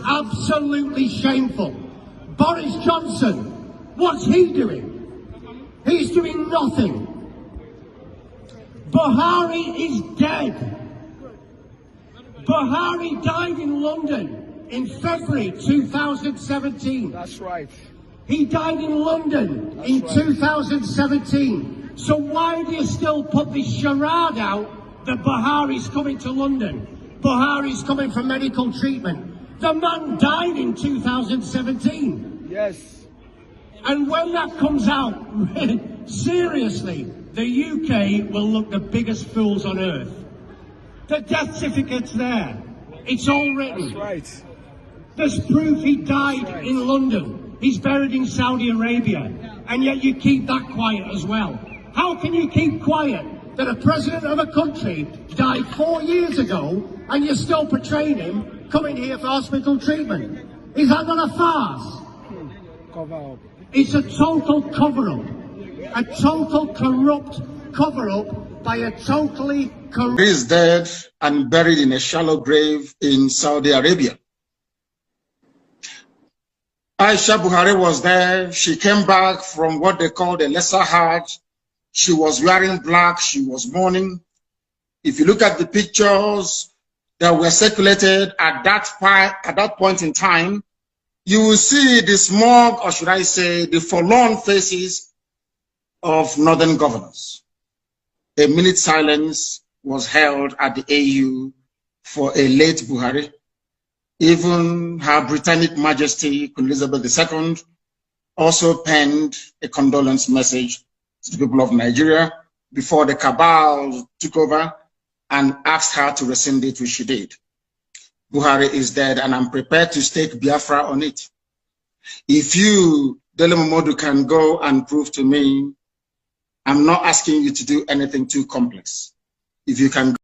absolutely shameful. Boris Johnson, what's he doing? He's doing nothing. Buhari is dead. Buhari died in London in February 2017. That's right. He died in London in 2017. So why do you still put this charade out that Buhari's coming to London? Buhari's coming for medical treatment. The man died in 2017. Yes. And when that comes out, seriously, the UK will look the biggest fools on earth. The death certificate's there. It's all written. That's right. There's proof he died in London. He's buried in Saudi Arabia. And yet you keep that quiet as well. How can you keep quiet that a president of a country died 4 years ago and you're still portraying him coming here for hospital treatment? Is that not a farce? Cover up. It's a total cover-up. A total corrupt cover-up by a totally corrupt... He is dead and buried in a shallow grave in Saudi Arabia. Aisha Buhari was there. She came back from what they called a lesser Hajj. She was wearing black. She was mourning. If you look at the pictures that were circulated at that point in time, you will see the smug, or should I say, the forlorn faces of northern governors. A minute silence was held at the AU for a late Buhari. Even Her Britannic Majesty Queen Elizabeth II also penned a condolence message to the people of Nigeria before the cabal took over and asked her to rescind it, which she did. Buhari is dead, and I'm prepared to stake Biafra on it. If you, Dele Momodu, can go and prove to me, I'm not asking you to do anything too complex. If you can